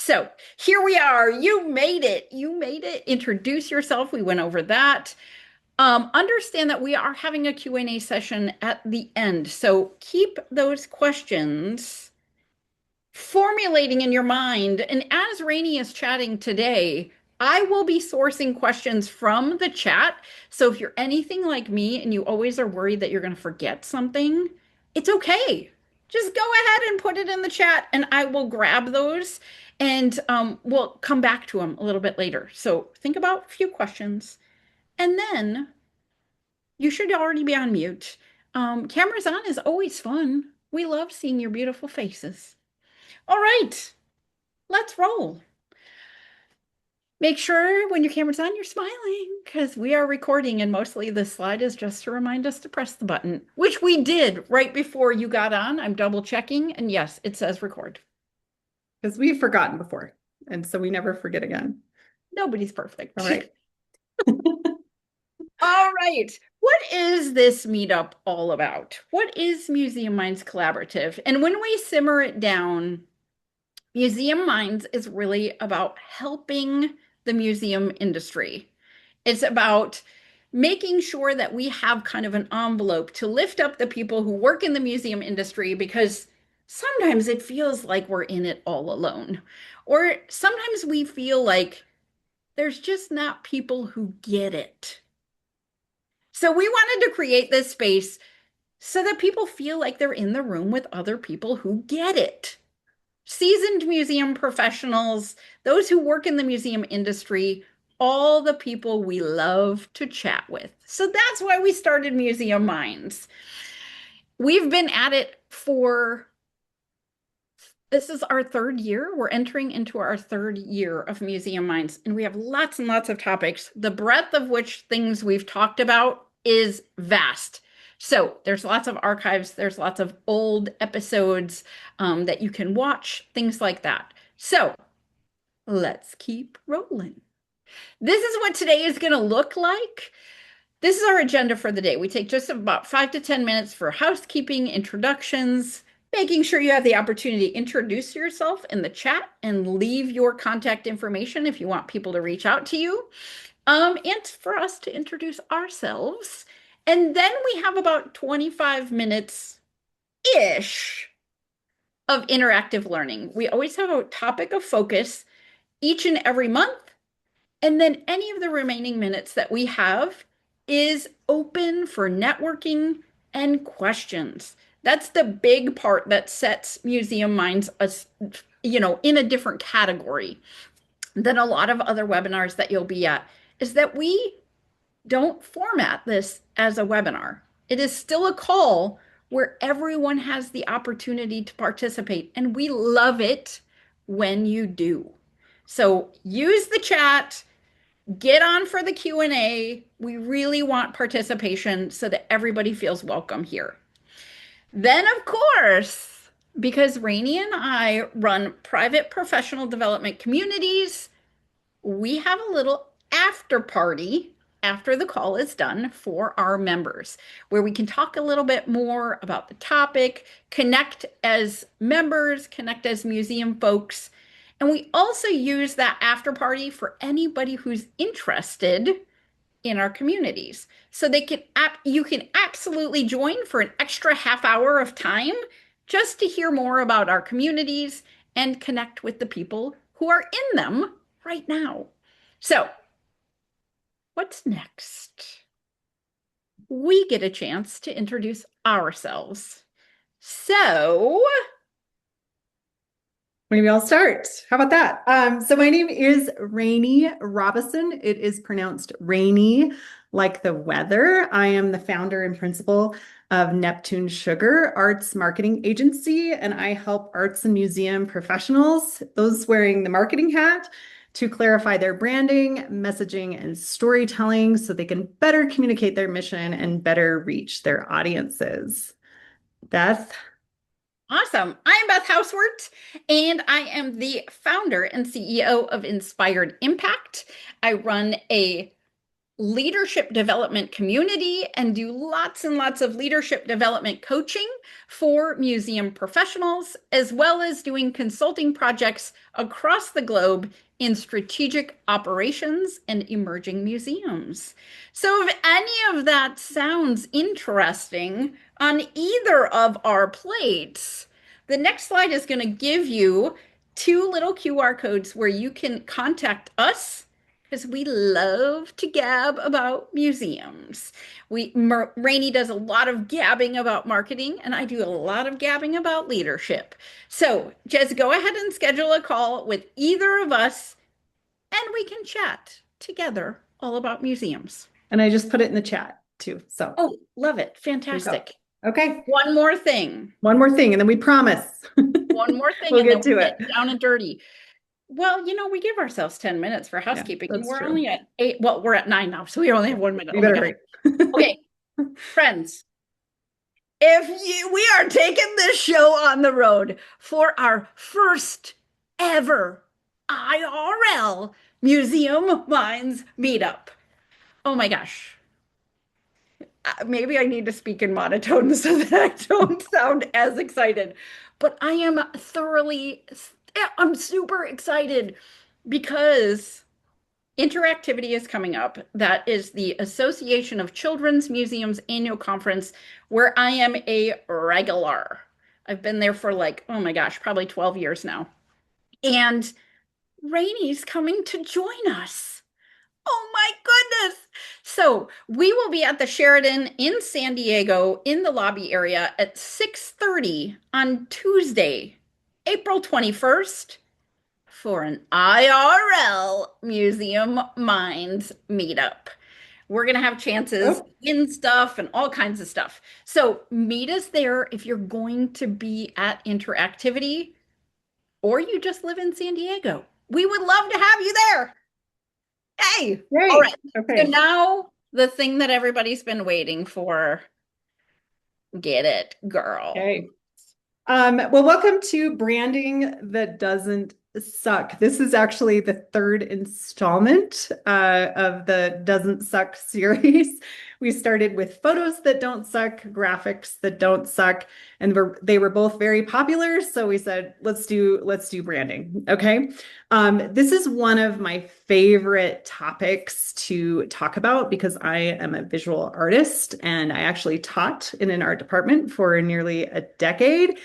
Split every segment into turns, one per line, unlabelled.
So here we are. You made it. You made it. Introduce yourself. We went over that. Understand that we are having a Q&A session at the end. So keep those questions formulating in your mind. And as Rainey is chatting today, I will be sourcing questions from the chat. So if you're anything like me and you always are worried that you're going to forget something, it's okay. Just go ahead and put it in the chat and I will grab those and we'll come back to them a little bit later. So think about a few questions and then you should already be on mute. Cameras on is always fun. We love seeing your beautiful faces. All right, let's roll. Make sure when your camera's on, you're smiling because we are recording and mostly this slide is just to remind us to press the button, which we did right before you got on. I'm double checking and yes, it says record.
Because we've forgotten before, and so we never forget again.
Nobody's perfect.
All right.
All right. What is this meetup all about? What is Museum Minds Collaborative? And when we simmer it down, Museum Minds is really about helping the museum industry. It's about making sure that we have kind of an envelope to lift up the people who work in the museum industry because sometimes it feels like we're in it all alone. Or sometimes we feel like there's just not people who get it. So we wanted to create this space so that people feel like they're in the room with other people who get it. Seasoned museum professionals, those who work in the museum industry, all the people we love to chat with. So that's why we started Museum Minds. We've been at it this is our third year. We're entering into our third year of Museum Minds, and we have lots and lots of topics, the breadth of which things we've talked about is vast. So there's lots of archives, there's lots of old episodes that you can watch, things like that. So let's keep rolling. This is what today is going to look like. This is our agenda for the day. We take just about 5 to 10 minutes for housekeeping, introductions, making sure you have the opportunity to introduce yourself in the chat and leave your contact information if you want people to reach out to you, and for us to introduce ourselves. And then we have about 25 minutes-ish of interactive learning. We always have a topic of focus each and every month. And then any of the remaining minutes that we have is open for networking and questions. That's the big part that sets Museum Minds as, in a different category than a lot of other webinars that you'll be at, is that we don't format this as a webinar. It is still a call where everyone has the opportunity to participate, and we love it when you do. So use the chat, get on for the Q&A. We really want participation so that everybody feels welcome here. Then, of course, because Rainey and I run private professional development communities, we have a little after party after the call is done for our members, where we can talk a little bit more about the topic, connect as members, connect as museum folks. And we also use that after party for anybody who's interested in our communities. So you can absolutely join for an extra half hour of time just to hear more about our communities and connect with the people who are in them right now. So what's next? We get a chance to introduce ourselves. So
maybe I'll start. How about that? So my name is Rani Robison. It is pronounced rainy, like the weather. I am the founder and principal of Neptune Sugar Arts Marketing Agency, and I help arts and museum professionals, those wearing the marketing hat, to clarify their branding, messaging, and storytelling so they can better communicate their mission and better reach their audiences. Beth?
awesome. I am Beth Houseworth, and I am the founder and CEO of Inspired Impact. I run a leadership development community and do lots and lots of leadership development coaching for museum professionals, as well as doing consulting projects across the globe in strategic operations and emerging museums. So, if any of that sounds interesting on either of our plates, the next slide is going to give you two little QR codes where you can contact us because we love to gab about museums. Rainey does a lot of gabbing about marketing, and I do a lot of gabbing about leadership. So just go ahead and schedule a call with either of us, and we can chat together all about museums.
And I just put it in the chat too. So
Oh, love it.
there you go.
Fantastic.
Okay.
One more thing.
One more thing, and then we promise.
One more thing,
We'll
and then
get to
we'll
it.
get down and dirty. Well, we give ourselves 10 minutes for
Yeah,
housekeeping, and
that's
we're
true.
only at 8. Well, we're at 9 now, so we only have 1 minute.
You
Oh my
better
gosh.
hurry.
Okay, friends, we are taking this show on the road for our first ever IRL Museum Minds meetup. Oh my gosh. Maybe I need to speak in monotone so that I don't sound as excited. But I'm super excited because interactivity is coming up. That is the Association of Children's Museums annual conference where I am a regular. I've been there for like, oh my gosh, probably 12 years now. And Rainey's coming to join us. Oh my goodness. So we will be at the Sheraton in San Diego in the lobby area at 6:30 on Tuesday, April 21st for an IRL Museum Minds meetup. We're going to have chances
Oh,
in stuff and all kinds of stuff. So meet us there if you're going to be at Interactivity or you just live in San Diego. We would love to have you there. Hey, all
great.
right. So
Okay.
now the thing that everybody's been waiting for. Get it, girl.
Okay. Well, welcome to Branding That Doesn't Suck. This is actually the third installment of the Doesn't Suck series. We started with photos that don't suck, graphics that don't suck, and they were both very popular. So we said, let's do branding. Okay. This is one of my favorite topics to talk about because I am a visual artist and I actually taught in an art department for nearly a decade.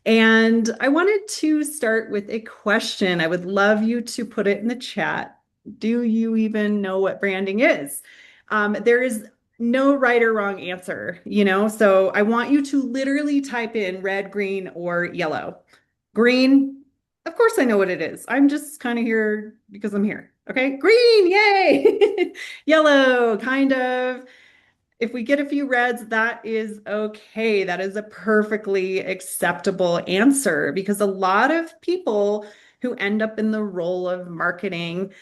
And I wanted to start with a question. I would love you to put it in the chat. Do you even know what branding is? There is no right or wrong answer, so I want you to literally type in red, green, or yellow. Green, of course I know what it is. I'm just kind of here because I'm here. Okay, green, yay! Yellow, kind of. If we get a few reds, that is okay. That is a perfectly acceptable answer because a lot of people who end up in the role of marketing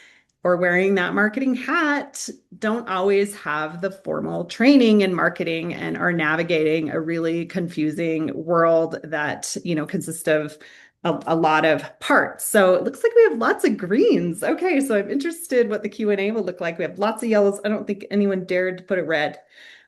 or wearing that marketing hat don't always have the formal training in marketing and are navigating a really confusing world that, consists of a lot of parts. So it looks like we have lots of greens. Okay, so I'm interested what the Q&A will look like. We have lots of yellows. I don't think anyone dared to put a red.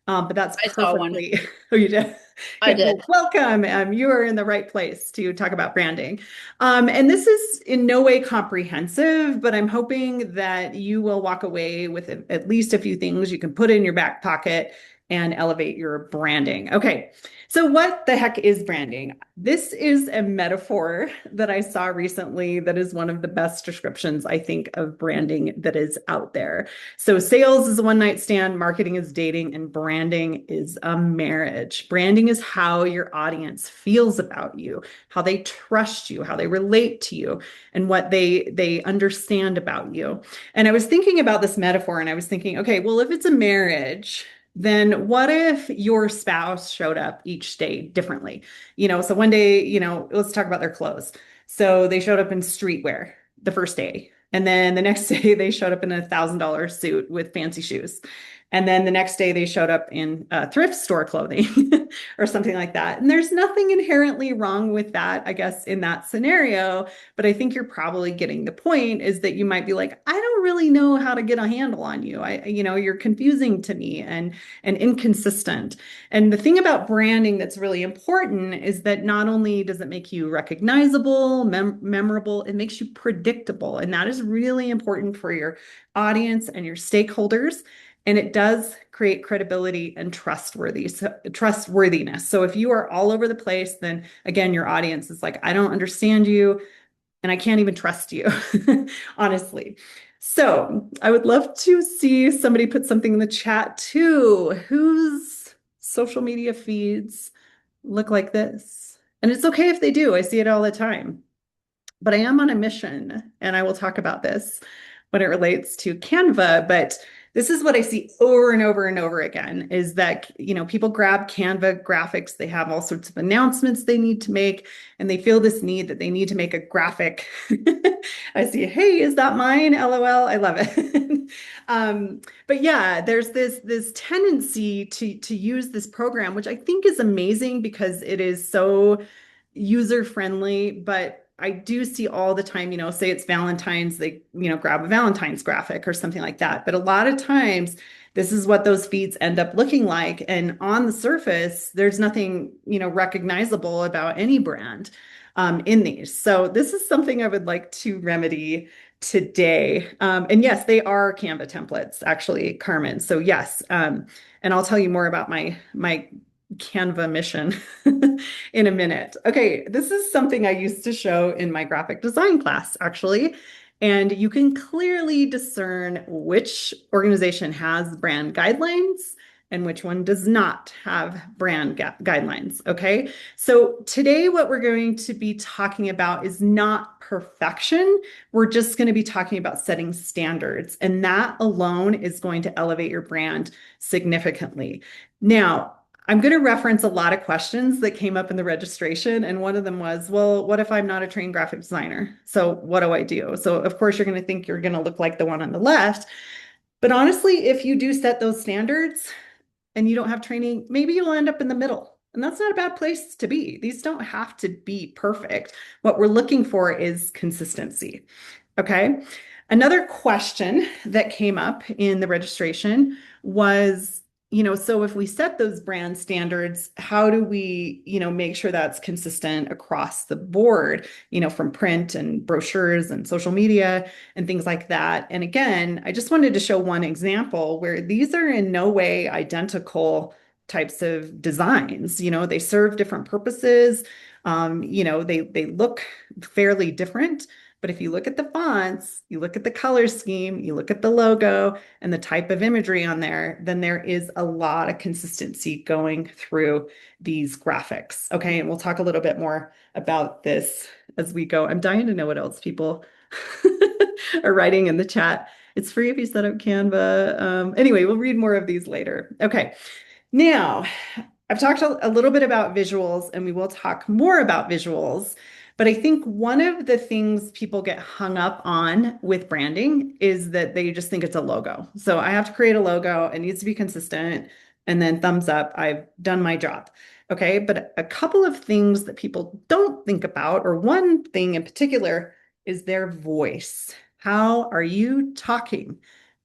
But that's
I saw one.
perfectly. Oh, you did.
I
Okay, well,
did.
welcome. You are in the right place to talk about branding. And this is in no way comprehensive, but I'm hoping that you will walk away with at least a few things you can put in your back pocket and elevate your branding. Okay, so what the heck is branding? This is a metaphor that I saw recently that is one of the best descriptions, I think, of branding that is out there. So sales is a one night stand, marketing is dating, and branding is a marriage. Branding is how your audience feels about you, how they trust you, how they relate to you, and what they understand about you. And I was thinking about this metaphor and I was thinking, okay, well, if it's a marriage, then what if your spouse showed up each day differently? So one day, let's talk about their clothes. So they showed up in streetwear the first day. And then the next day they showed up in $1,000 suit with fancy shoes. And then the next day they showed up in thrift store clothing or something like that. And there's nothing inherently wrong with that, I guess, in that scenario. But I think you're probably getting the point is that you might be like, I don't really know how to get a handle on you. You're confusing to me and inconsistent. And the thing about branding that's really important is that not only does it make you recognizable, memorable, it makes you predictable. And that is really important for your audience and your stakeholders. And it does create credibility and trustworthiness. So if you are all over the place, then again, your audience is like, I don't understand you and I can't even trust you, honestly. So I would love to see somebody put something in the chat too. Whose social media feeds look like this? And it's okay if they do. I see it all the time. But I am on a mission, and I will talk about this when it relates to Canva. But this is what I see over and over and over again is that, people grab Canva graphics. They have all sorts of announcements they need to make, and they feel this need that they need to make a graphic. I see, hey, is that mine? LOL. I love it. But yeah, there's this tendency to use this program, which I think is amazing because it is so user friendly, but I do see all the time, say it's Valentine's, they, grab a Valentine's graphic or something like that. But a lot of times, this is what those feeds end up looking like. And on the surface, there's nothing, recognizable about any brand in these. So this is something I would like to remedy today. And yes, they are Canva templates, actually, Carmen. So yes, and I'll tell you more about my Canva mission in a minute. Okay, this is something I used to show in my graphic design class, actually. And you can clearly discern which organization has brand guidelines and which one does not have brand guidelines. Okay, so today what we're going to be talking about is not perfection. We're just going to be talking about setting standards, and that alone is going to elevate your brand significantly. Now, I'm going to reference a lot of questions that came up in the registration. And one of them was, well, what if I'm not a trained graphic designer? So what do I do? So of course, you're going to think you're going to look like the one on the left. But honestly, if you do set those standards and you don't have training, maybe you'll end up in the middle. And that's not a bad place to be. These don't have to be perfect. What we're looking for is consistency. Okay. Another question that came up in the registration was, so if we set those brand standards, how do we, make sure that's consistent across the board, from print and brochures and social media and things like that. And again, I just wanted to show one example where these are in no way identical types of designs. They serve different purposes. They look fairly different. But if you look at the fonts, you look at the color scheme, you look at the logo and the type of imagery on there, then there is a lot of consistency going through these graphics. Okay, and we'll talk a little bit more about this as we go. I'm dying to know what else people are writing in the chat. It's free if you set up Canva. Anyway, we'll read more of these later. Okay, now I've talked a little bit about visuals, and we will talk more about visuals. But I think one of the things people get hung up on with branding is that they just think it's a logo. So I have to create a logo, it needs to be consistent, and then thumbs up, I've done my job. Okay, but a couple of things that people don't think about, or one thing in particular, is their voice. How are you talking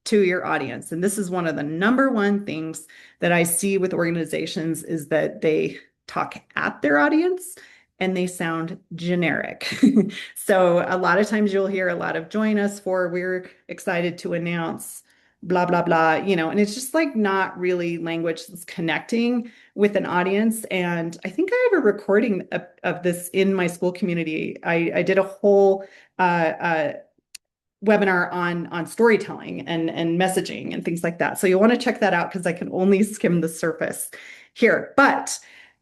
to your audience? And this is one of the number one things that I see with organizations is that they talk at their audience and they sound generic. So a lot of times you'll hear a lot of join us for we're excited to announce blah, blah, blah, and it's just like not really language that's connecting with an audience. And I think I have a recording of this in my school community. I did a whole webinar on storytelling and messaging and things like that. So you'll want to check that out because I can only skim the surface here. But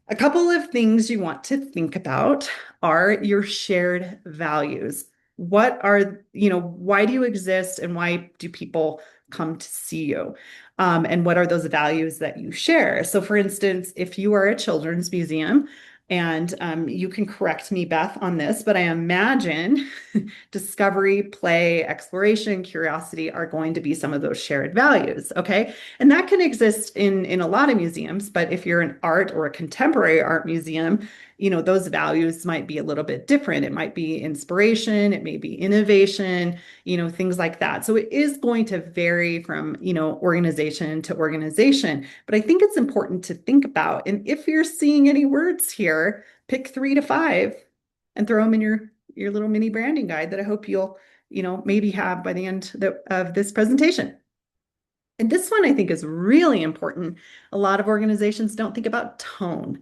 a couple of things you want to think about are your shared values. What are, why do you exist and why do people come to see you? And what are those values that you share? So for instance, if you are a children's museum, And you can correct me, Beth, on this, but I imagine discovery, play, exploration, curiosity are going to be some of those shared values. Okay. And that can exist in a lot of museums, but if you're an art or a contemporary art museum, those values might be a little bit different. It might be inspiration, it may be innovation, things like that. So it is going to vary from, organization to organization. But I think it's important to think about, and if you're seeing any words here, pick 3 to 5 and throw them in your little mini branding guide that I hope you'll, maybe have by the end of this presentation. And this one I think is really important. A lot of organizations don't think about tone.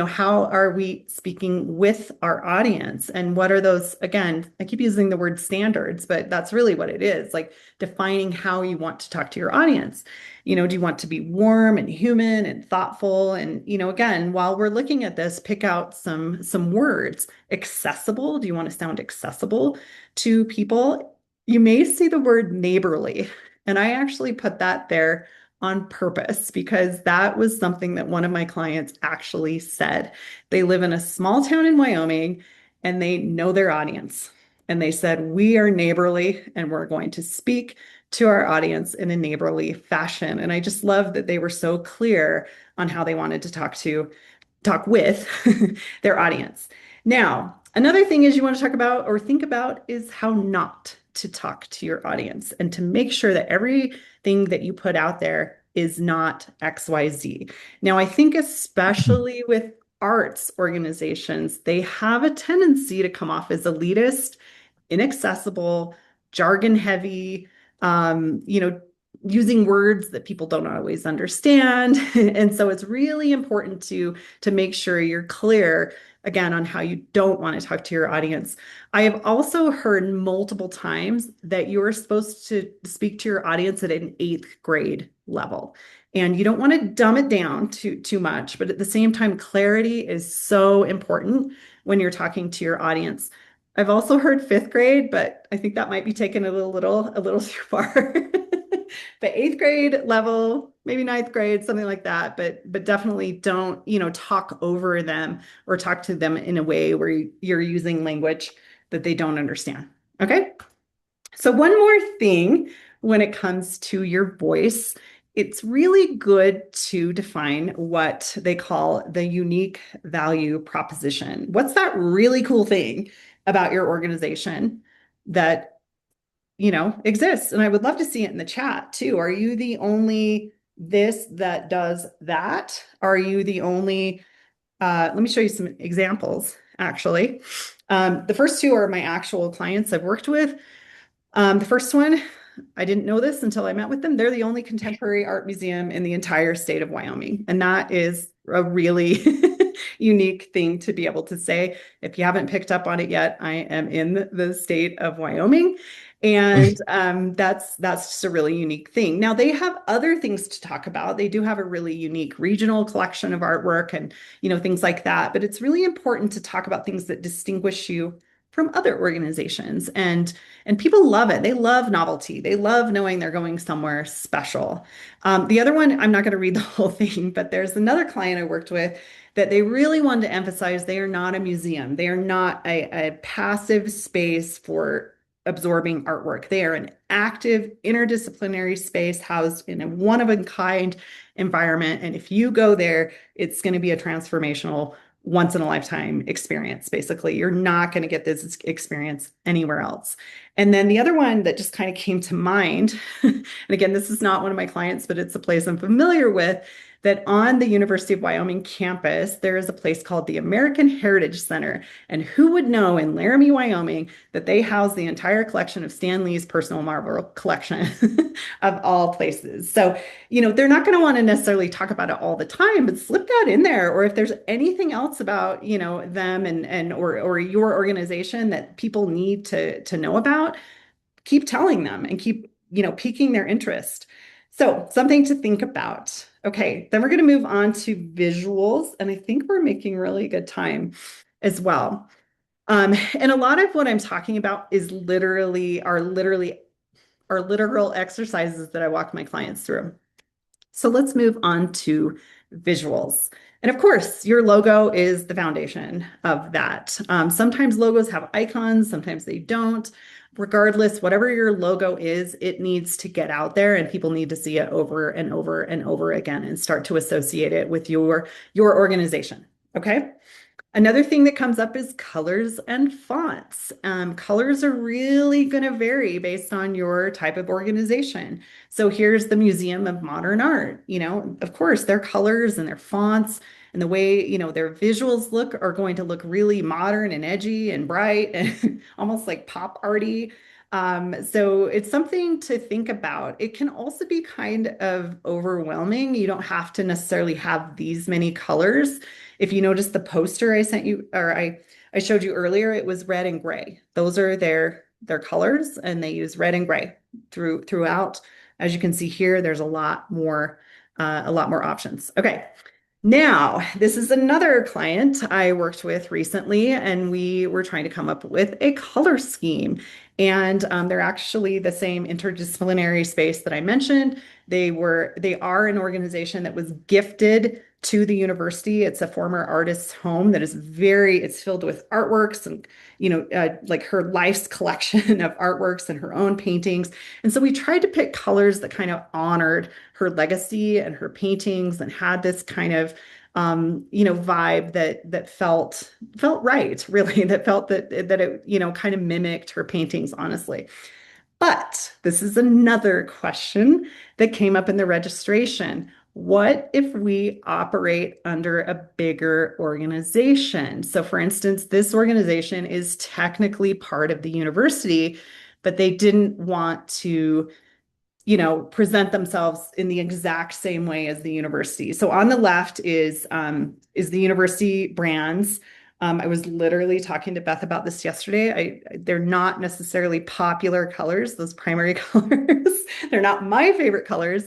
How are we speaking with our audience? And what are those, again, I keep using the word standards, but that's really what it is, like defining how you want to talk to your audience. Do you want to be warm and human and thoughtful? And, again, while we're looking at this, pick out some words. Accessible. Do you want to sound accessible to people? You may see the word neighborly. And I actually put that there on purpose because that was something that one of my clients actually said. They live in a small town in Wyoming and they know their audience. And they said, we are neighborly and we're going to speak to our audience in a neighborly fashion. And I just love that they were so clear on how they wanted to talk with their audience. Now, another thing is you want to talk about or think about is how not to talk to your audience and to make sure that everything that you put out there is not XYZ. Now, I think especially with arts organizations, they have a tendency to come off as elitist, inaccessible, jargon heavy, using words that people don't always understand. And so it's really important to make sure you're clear again on how you don't want to talk to your audience. I have also heard multiple times that you are supposed to speak to your audience at an 8th grade level. And you don't want to dumb it down too much, but at the same time, clarity is so important when you're talking to your audience. I've also heard 5th grade, but I think that might be taken a little too far. But 8th grade level, maybe 9th grade, something like that. But definitely don't, talk over them or talk to them in a way where you're using language that they don't understand. Okay. So one more thing when it comes to your voice, it's really good to define what they call the unique value proposition. What's that really cool thing about your organization that exists? And I would love to see it in the chat too. Are you the only this that does that? Are you the only, let me show you some examples, actually. The first two are my actual clients I've worked with. The first one, I didn't know this until I met with them. They're the only contemporary art museum in the entire state of Wyoming. And that is a really unique thing to be able to say. If you haven't picked up on it yet, I am in the state of Wyoming. And that's just a really unique thing. Now they have other things to talk about. They do have a really unique regional collection of artwork and things like that. But it's really important to talk about things that distinguish you from other organizations. And people love it. They love novelty. They love knowing they're going somewhere special. The other one, I'm not going to read the whole thing, but there's another client I worked with that they really wanted to emphasize they are not a museum. They are not a passive space for absorbing artwork. They are an active interdisciplinary space housed in a one-of-a-kind environment. And if you go there, it's going to be a transformational once in a lifetime experience. Basically, you're not going to get this experience anywhere else. And then the other one that just kind of came to mind, and again, this is not one of my clients, but it's a place I'm familiar with, that on the University of Wyoming campus, there is a place called the American Heritage Center. And who would know in Laramie, Wyoming, that they house the entire collection of Stan Lee's personal marble collection of all places. So, they're not going to want to necessarily talk about it all the time, but slip that in there. Or if there's anything else about, them or your organization that people need to know about, keep telling them and keep, piquing their interest. So something to think about. Okay, then we're going to move on to visuals. And I think we're making really good time as well. And a lot of what I'm talking about is are literal exercises that I walk my clients through. So let's move on to visuals. And of course, your logo is the foundation of that. Sometimes logos have icons, sometimes they don't. Regardless, whatever your logo is, it needs to get out there and people need to see it over and over and over again and start to associate it with your organization. Okay. Another thing that comes up is colors and fonts. Colors are really going to vary based on your type of organization. So here's the Museum of Modern Art. Of course, their colors and their fonts and the way, their visuals look are going to look really modern and edgy and bright and almost like pop arty. So it's something to think about. It can also be kind of overwhelming. You don't have to necessarily have these many colors. If you notice the poster I sent you, or I showed you earlier, it was red and gray. Those are their colors, and they use red and gray throughout. As you can see here, there's a lot more options. Okay. Now, this is another client I worked with recently, and we were trying to come up with a color scheme. And they're actually the same interdisciplinary space that I mentioned. They are an organization that was gifted to the university. It's a former artist's home that is it's filled with artworks and, like her life's collection of artworks and her own paintings. And so we tried to pick colors that kind of honored her legacy and her paintings and had this kind of vibe that felt right, really, that felt that it, kind of mimicked her paintings, honestly. But this is another question that came up in the registration. What if we operate under a bigger organization? So, for instance, this organization is technically part of the university, but they didn't want to present themselves in the exact same way as the university. So on the left is the university brands. I was literally talking to Beth about this yesterday. They're not necessarily popular colors, those primary colors. They're not my favorite colors.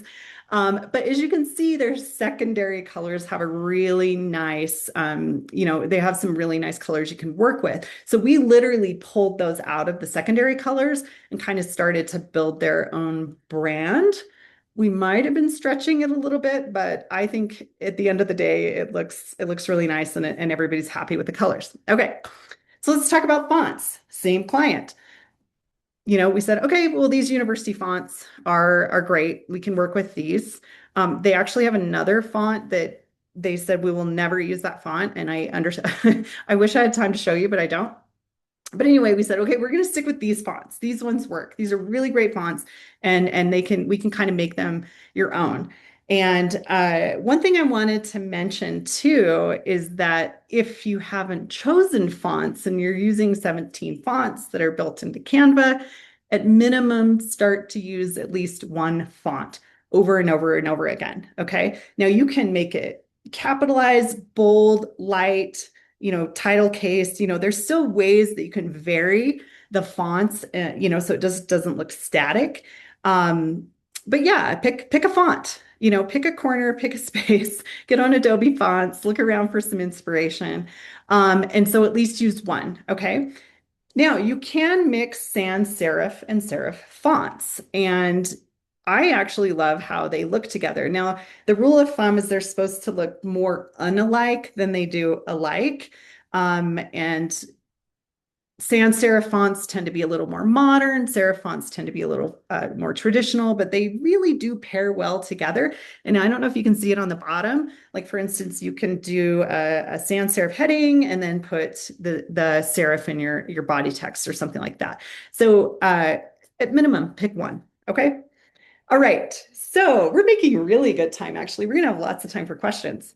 But as you can see, their secondary colors have a really nice, they have some really nice colors you can work with. So we literally pulled those out of the secondary colors and kind of started to build their own brand. We might have been stretching it a little bit, but I think at the end of the day, it looks really nice and everybody's happy with the colors. Okay, so let's talk about fonts. Same client. We said, okay, well, these university fonts are great. We can work with these. They actually have another font that they said we will never use that font. And I understand. I wish I had time to show you, but I don't. But anyway, we said, okay, we're going to stick with these fonts. These ones work. These are really great fonts, and we can kind of make them your own. And one thing I wanted to mention too is that if you haven't chosen fonts and you're using 17 fonts that are built into Canva, at minimum, start to use at least one font over and over and over again. Okay. Now you can make it capitalized, bold, light, title case. There's still ways that you can vary the fonts, so it just doesn't look static. But yeah, pick a font, pick a corner, pick a space, get on Adobe Fonts, look around for some inspiration. And so at least use one. Okay. Now you can mix sans serif and serif fonts, and I actually love how they look together. Now, the rule of thumb is they're supposed to look more unalike than they do alike. And sans serif fonts tend to be a little more modern. Serif fonts tend to be a little more traditional, but they really do pair well together. And I don't know if you can see it on the bottom. Like, for instance, you can do a sans serif heading and then put the serif in your body text or something like that. So at minimum, pick one. Okay. All right. So we're making really good time, actually. We're going to have lots of time for questions.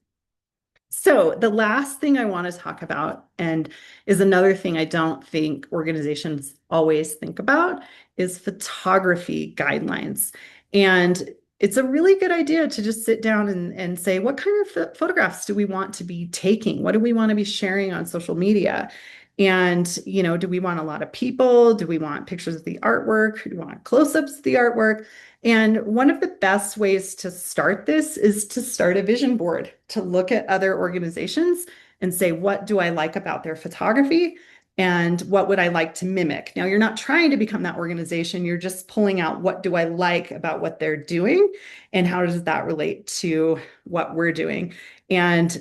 So the last thing I want to talk about, and is another thing I don't think organizations always think about, is photography guidelines. And it's a really good idea to just sit down and say, what kind of photographs do we want to be taking? What do we want to be sharing on social media? And, do we want a lot of people? Do we want pictures of the artwork? Do we want close-ups of the artwork? And one of the best ways to start this is to start a vision board, to look at other organizations and say, what do I like about their photography? And what would I like to mimic? Now, you're not trying to become that organization. You're just pulling out what do I like about what they're doing and how does that relate to what we're doing. And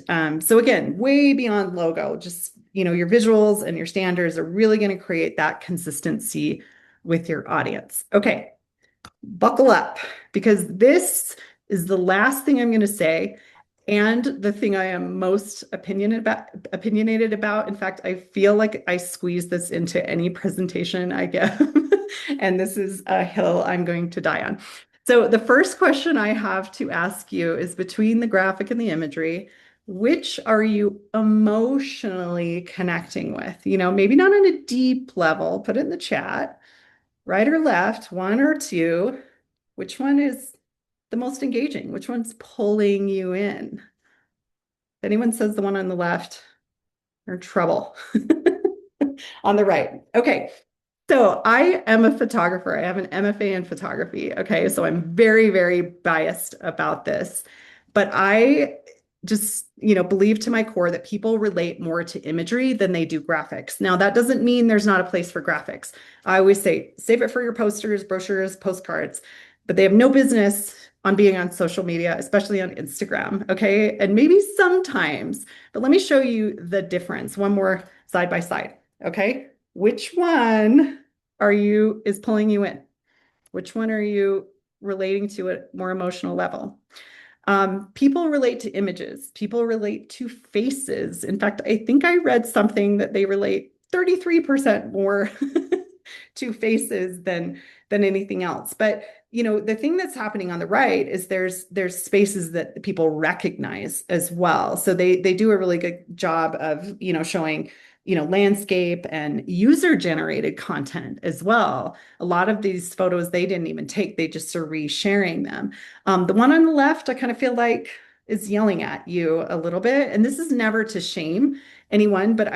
so again, way beyond logo, just your visuals and your standards are really going to create that consistency with your audience. Okay, buckle up because this is the last thing I'm going to say and the thing I am most opinionated about. In fact, I feel like I squeeze this into any presentation I give. And this is a hill I'm going to die on. So the first question I have to ask you is between the graphic and the imagery, which are you emotionally connecting with? Maybe not on a deep level, put it in the chat, right or left, one or two. Which one is the most engaging? Which one's pulling you in? If anyone says the one on the left, you're in trouble. On the right. Okay. So I am a photographer. I have an MFA in photography. Okay. So I'm very, very biased about this. But I just, believe to my core that people relate more to imagery than they do graphics. Now, that doesn't mean there's not a place for graphics. I always say, save it for your posters, brochures, postcards, but they have no business on being on social media, especially on Instagram. Okay. And maybe sometimes, but let me show you the difference. One more side by side. Okay. Which one is pulling you in? Which one are you relating to at a more emotional level? People relate to images. People relate to faces. In fact, I think I read something that they relate 33% more to faces than anything else. But the thing that's happening on the right is there's spaces that people recognize as well. So they do a really good job of showing landscape and user generated content as well. A lot of these photos they didn't even take, they just are resharing them. The one on the left, I kind of feel like is yelling at you a little bit. And this is never to shame anyone, but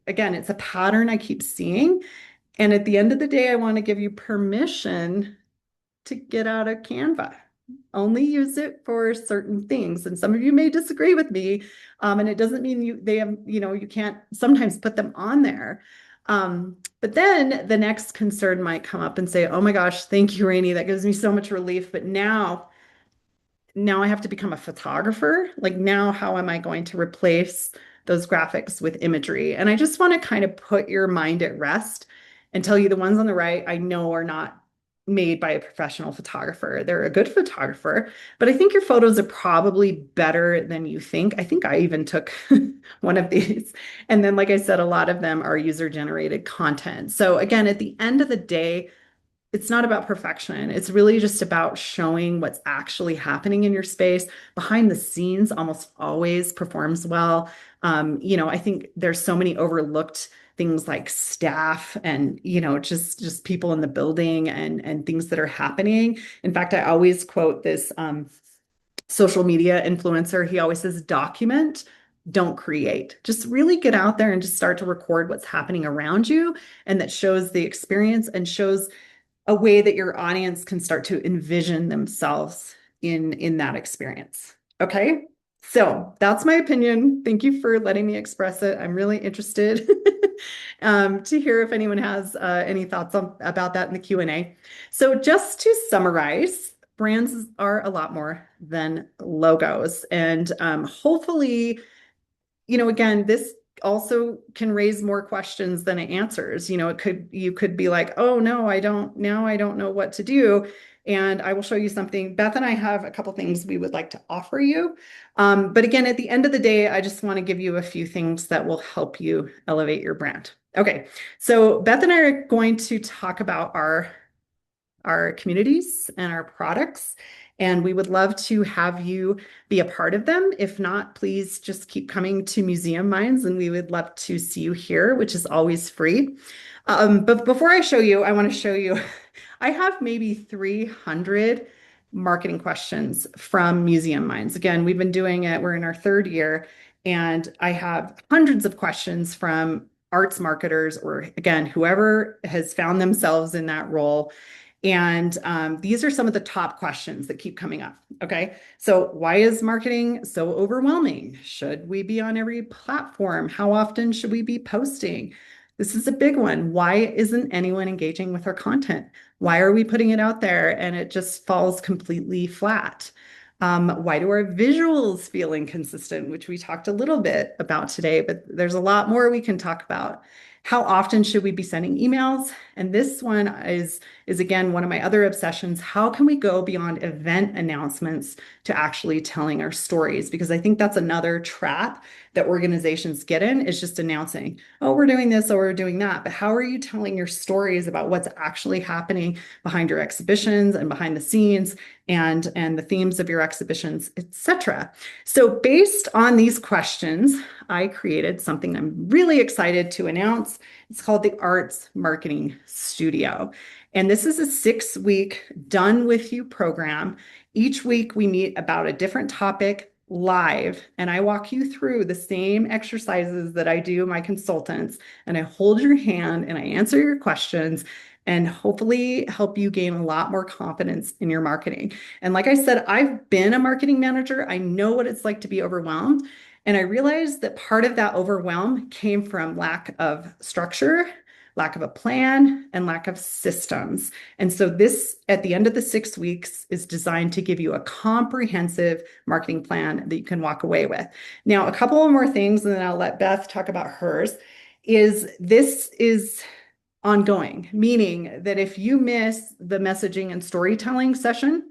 again, it's a pattern I keep seeing. And at the end of the day, I want to give you permission to get out of Canva. Only use it for certain things. And some of you may disagree with me. And it doesn't mean you can't sometimes put them on there. But then the next concern might come up and say, oh my gosh, thank you, Rainey. That gives me so much relief. But now I have to become a photographer. Like now, how am I going to replace those graphics with imagery? And I just want to kind of put your mind at rest and tell you the ones on the right I know are not made by a professional photographer. They're a good photographer, but I think your photos are probably better than you think. I think I even took one of these. And then, like I said, a lot of them are user generated content. So again, at the end of the day, it's not about perfection. It's really just about showing what's actually happening in your space. Behind the scenes almost always performs well. I think there's so many overlooked things like staff and just people in the building and things that are happening. In fact, I always quote this social media influencer. He always says, document, don't create. Just really get out there and just start to record what's happening around you. And that shows the experience and shows a way that your audience can start to envision themselves in that experience. Okay. So that's my opinion. Thank you for letting me express it. I'm really interested to hear if anyone has any thoughts about that in the Q&A. So just to summarize, brands are a lot more than logos. And hopefully, again, this also can raise more questions than it answers. You could be like, oh no, I don't know what to do. And I will show you something. Beth and I have a couple things we would like to offer you. But again, at the end of the day, I just want to give you a few things that will help you elevate your brand. Okay, so Beth and I are going to talk about our communities and our products. And we would love to have you be a part of them. If not, please just keep coming to Museum Minds and we would love to see you here, which is always free. But before I show you, I want to show you, I have maybe 300 marketing questions from Museum Minds. Again, we've been doing it, we're in our third year, and I have hundreds of questions from arts marketers or again, whoever has found themselves in that role. And these are some of the top questions that keep coming up. Okay. So why is marketing so overwhelming? Should we be on every platform? How often should we be posting? This is a big one. Why isn't anyone engaging with our content? Why are we putting it out there and it just falls completely flat? Why do our visuals feel inconsistent, which we talked a little bit about today, but there's a lot more we can talk about. How often should we be sending emails? And this one is again one of my other obsessions. How can we go beyond event announcements to actually telling our stories? Because I think that's another trap that organizations get in is just announcing, oh, we're doing this or we're doing that. But how are you telling your stories about what's actually happening behind your exhibitions and behind the scenes and the themes of your exhibitions, etc. So based on these questions, I created something I'm really excited to announce. It's called the Arts Marketing Studio. And this is a 6-week done with you program. Each week we meet about a different topic live, and I walk you through the same exercises that I do my consultants, and I hold your hand and I answer your questions and hopefully help you gain a lot more confidence in your marketing. And like I said, I've been a marketing manager. I know what it's like to be overwhelmed. And I realized that part of that overwhelm came from lack of structure, lack of a plan, and lack of systems. And so this, at the end of the 6 weeks, is designed to give you a comprehensive marketing plan that you can walk away with. Now, a couple of more things, and then I'll let Beth talk about hers, is this is ongoing, meaning that if you miss the messaging and storytelling session,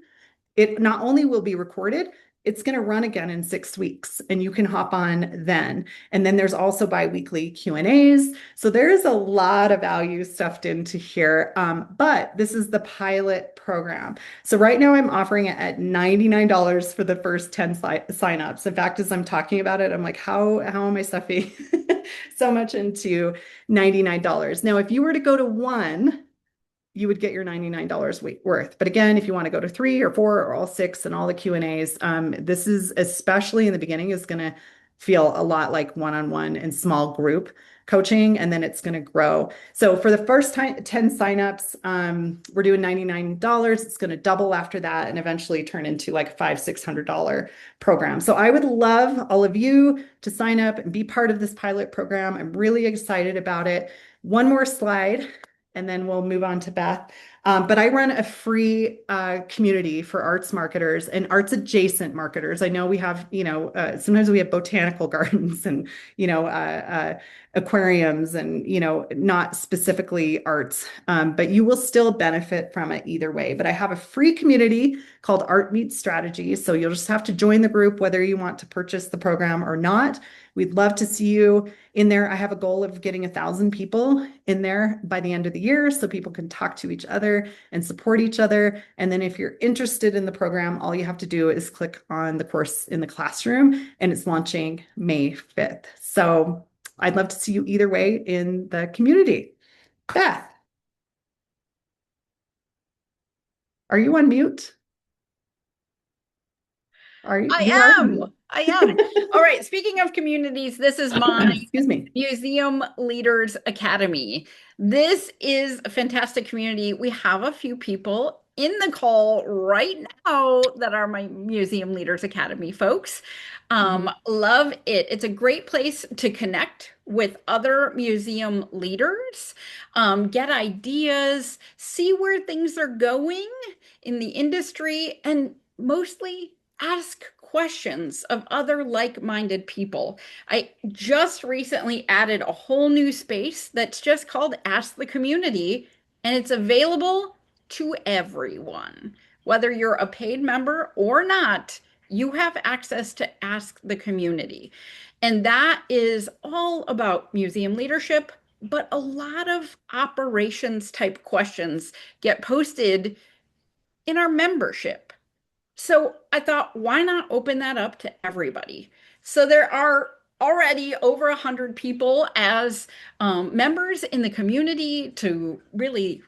it not only will be recorded, it's going to run again in 6 weeks and you can hop on then. And then there's also bi-weekly Q&As. So there's a lot of value stuffed into here. But this is the pilot program. So right now I'm offering it at $99 for the first 10 signups. In fact, as I'm talking about it, I'm like, how am I stuffing so much into $99? Now, if you were to go to one, you would get your $99 worth. But again, if you want to go to 3 or 4 or all 6 and all the Q&As, this is, especially in the beginning, is going to feel a lot like one-on-one and small group coaching, and then it's going to grow. So for the first 10 signups, we're doing $99. It's going to double after that and eventually turn into like a $500-600 program. So I would love all of you to sign up and be part of this pilot program. I'm really excited about it. One more slide and then we'll move on to Beth. But I run a free community for arts marketers and arts adjacent marketers. I know we have, sometimes we have botanical gardens and, aquariums and, not specifically arts, but you will still benefit from it either way. But I have a free community called Art Meets Strategy. So you'll just have to join the group, whether you want to purchase the program or not. We'd love to see you in there. I have a goal of getting 1,000 people in there by the end of the year so people can talk to each other and support each other. And then if you're interested in the program, all you have to do is click on the course in the classroom, and it's launching May 5th. So I'd love to see you either way in the community. Beth, are you on mute? Are you? You are.
I am. All right. Speaking of communities, this is my
Excuse me.
Museum Leaders Academy. This is a fantastic community. We have a few people in the call right now that are my Museum Leaders Academy folks. Love it. It's a great place to connect with other museum leaders, get ideas, see where things are going in the industry, and mostly ask questions of other like-minded people. I just recently added a whole new space that's just called Ask the Community, and it's available to everyone. Whether you're a paid member or not, you have access to Ask the Community. And that is all about museum leadership, but a lot of operations type questions get posted in our membership. So I thought, why not open that up to everybody? So there are already over 100 people as members in the community to really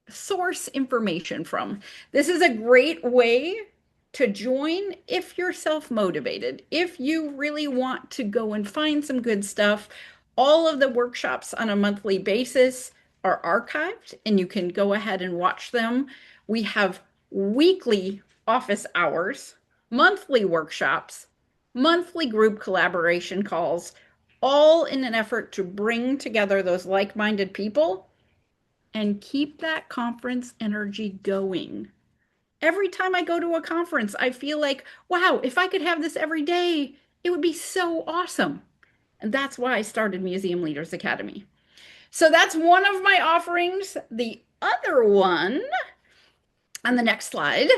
source information from. This is a great way to join if you're self-motivated, if you really want to go and find some good stuff. All of the workshops on a monthly basis are archived and you can go ahead and watch them. We have weekly office hours, monthly workshops, monthly group collaboration calls, all in an effort to bring together those like-minded people and keep that conference energy going. Every time I go to a conference, I feel like, wow, if I could have this every day, it would be so awesome. And that's why I started Museum Leaders Academy. So that's one of my offerings. The other one on the next slide,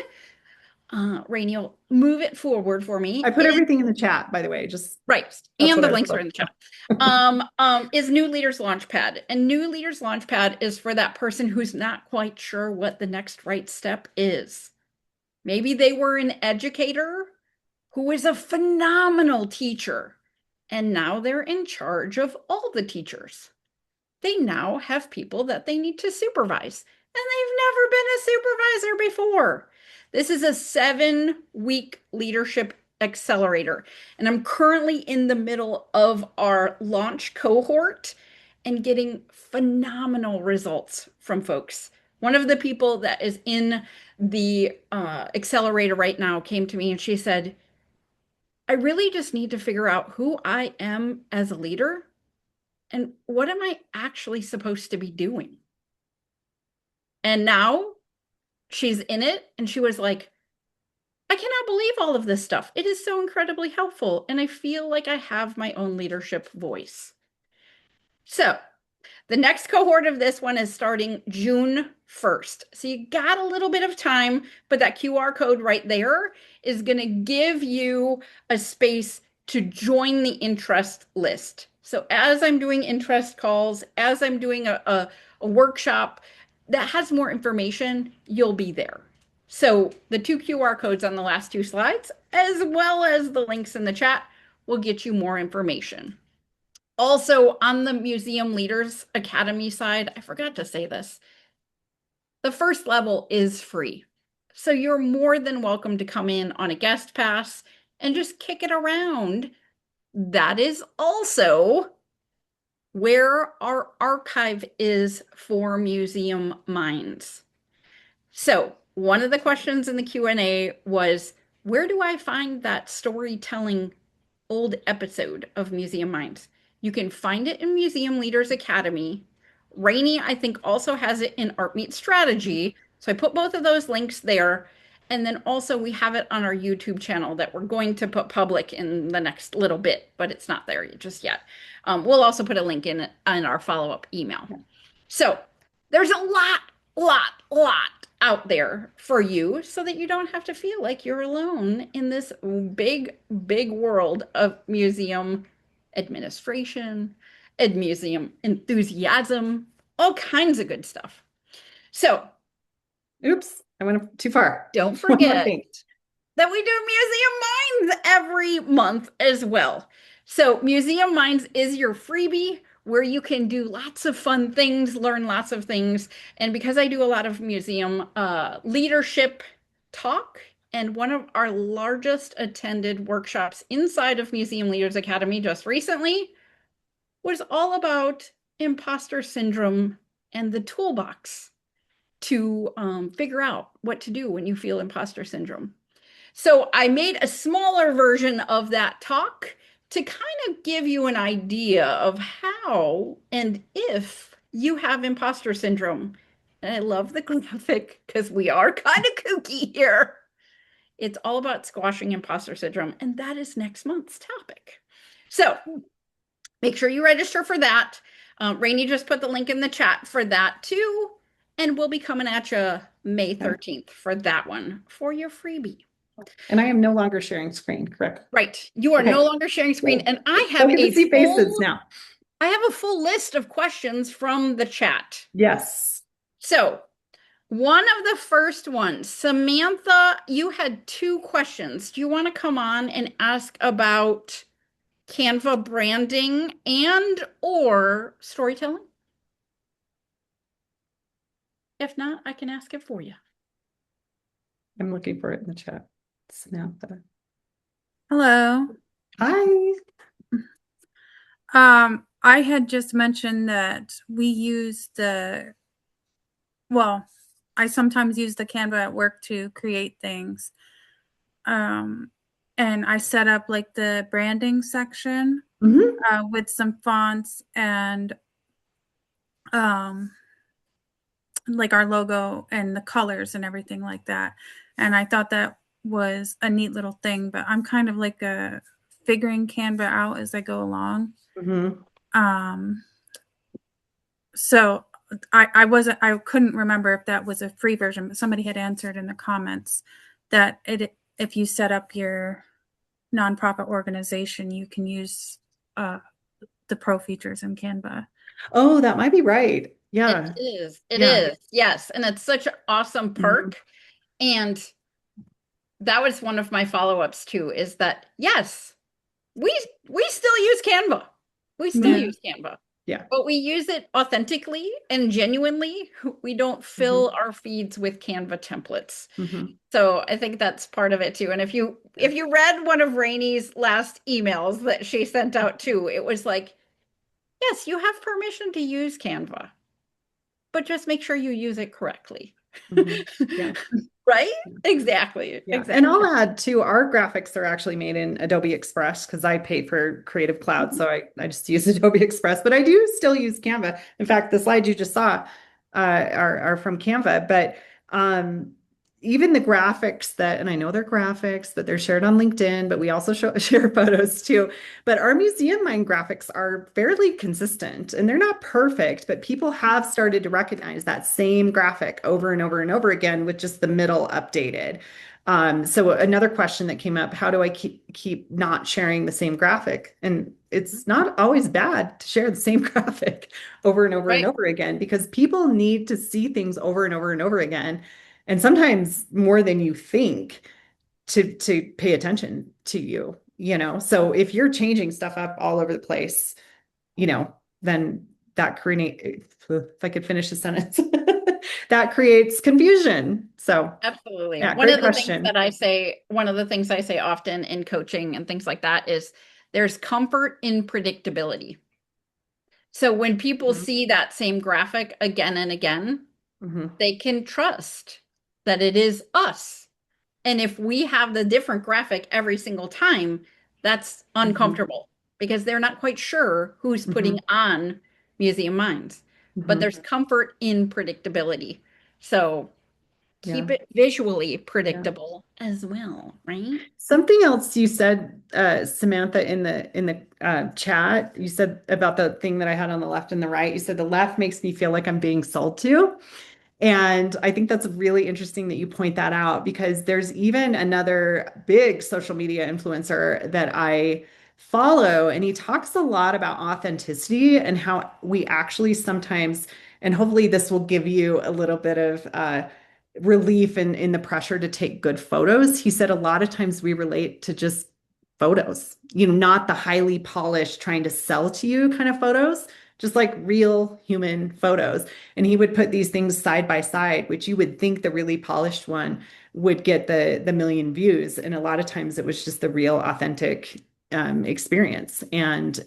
Rainey will move it forward for
I
me,
put everything in the chat, by the way. Just
right,
that's
and
what
the
I was
links are
supposed
in the
to
chat. Is New Leaders Launchpad. And New Leaders Launchpad is for that person who's not quite sure what the next right step is. Maybe they were an educator who is a phenomenal teacher, and now they're in charge of all the teachers. They now have people that they need to supervise, and they've never been a supervisor before. This is a 7-week leadership accelerator, and I'm currently in the middle of our launch cohort and getting phenomenal results from folks. One of the people that is in the accelerator right now came to me and she said, I really just need to figure out who I am as a leader and what am I actually supposed to be doing? And now she's in it and she was like, I cannot believe all of this stuff. It is so incredibly helpful. And I feel like I have my own leadership voice. So the next cohort of this one is starting June 1st. So you got a little bit of time, but that QR code right there is going to give you a space to join the interest list. So as I'm doing interest calls, as I'm doing a workshop that has more information, you'll be there. So the 2 QR codes on the last 2 slides, as well as the links in the chat, will get you more information. Also, on the Museum Leaders Academy side, I forgot to say this. The first level is free. So you're more than welcome to come in on a guest pass and just kick it around. That is also where our archive is for Museum Minds. So, one of the questions in the Q&A was, where do I find that storytelling old episode of Museum Minds? You can find it in Museum Leaders Academy. Rainey, I think, also has it in Art Meets Strategy. So I put both of those links there. And then also we have it on our YouTube channel that we're going to put public in the next little bit, but it's not there just yet. We'll also put a link in our follow-up email. So there's a lot out there for you so that you don't have to feel like you're alone in this big world of museum administration and museum enthusiasm, all kinds of good stuff. So
Oops, I went too far.
don't
One more
forget
thing.
that we do Museum Minds every month as well. So Museum Minds is your freebie where you can do lots of fun things, learn lots of things. And because I do a lot of museum leadership talk, and one of our largest attended workshops inside of Museum Leaders Academy just recently was all about imposter syndrome and the toolbox to figure out what to do when you feel imposter syndrome. So I made a smaller version of that talk to kind of give you an idea of how and if you have imposter syndrome. And I love the graphic because we are kind of kooky here. It's all about squashing imposter syndrome, and that is next month's topic. So make sure you register for that. Rainey just put the link in the chat for that too. And we'll be coming at you May 13th for that one for your freebie.
And I am no longer sharing screen, correct?
Right. You are
Okay.
no longer sharing screen.
Great.
And I
So I
have
get to see faces now.
I have a full list of questions from the chat.
Yes.
So one of the first ones, Samantha, you had 2 questions. Do you want to come on and ask about Canva branding and or storytelling? If not, I can ask it for you.
I'm looking for it in the chat. Samantha.
Hello.
Hi.
I had just mentioned that we use I sometimes use the Canva at work to create things. and I set up like the branding section
Mhm.
with some fonts and um, like our logo and the colors and everything like that. And I thought that was a neat little thing, but I'm kind of like a figuring Canva out as I go along.
Mhm.
Um, so I couldn't remember if that was a free version, but somebody had answered in the comments that if you set up your nonprofit organization, you can use uh, the pro features in Canva.
Oh, that might be right.
It
Yeah.
is. It
Yeah.
is. Yes. And it's such an awesome
Mhm.
perk. And that was one of my follow-ups too, is that yes, we we still use Canva. We still
Yeah.
Mhm.
use Canva,
Yeah.
but we use it authentically and genuinely. We don't fill
Mhm.
our feeds with Canva templates.
Mhm.
So I think that's part of it too. And
Yeah.
if you read one of Rainey's last emails that she sent out too, it was like, yes, you have permission to use Canva, but just make sure you use it correctly.
Mhm. Yeah.
Right? Exactly.
Yeah. And I'll
Exactly.
add too, our graphics are actually made in Adobe Express because I pay for Creative Cloud. So I just use Adobe Express, but I do still use Canva. In fact, the slides you just saw are from Canva. But even the graphics that, and I know they're graphics, but they're shared on LinkedIn, but we also share photos too. But our museum mind graphics are fairly consistent and they're not perfect, but people have started to recognize that same graphic over and over and over again with just the middle updated. So another question that came up, how do I keep not sharing the same graphic? And it's not always bad to share the same graphic over and over and
Right.
over again because people need to see things over and over and over again. And sometimes more than you think to pay attention to you, you know. So if you're changing stuff up all over the place, you know, then that create if I could finish the sentence, that creates confusion. So
Absolutely.
yeah, great question.
One of the things I say often in coaching and things like that is there's comfort in predictability. So when people
Mhm.
see that same graphic again and again,
Mhm.
they can trust that it is us. And if we have the different graphic every single time, that's
Mhm.
uncomfortable because they're not quite sure who's putting
Mhm.
on Museum Minds. But
Mhm.
there's comfort in predictability. So
Yeah.
keep it visually
Yeah.
predictable as well, right?
Something else you said, Samantha, in the chat, you said about the thing that I had on the left and the right. You said the left makes me feel like I'm being sold to. And I think that's really interesting that you point that out because there's even another big social media influencer that I follow, and he talks a lot about authenticity and how we actually sometimes, and hopefully this will give you a little bit of relief in the pressure to take good photos. He said a lot of times we relate to just photos, you know, not the highly polished trying to sell to you kind of photos, just like real human photos. And he would put these things side by side, which you would think the really polished one would get the million views. And a lot of times it was just the real authentic experience. And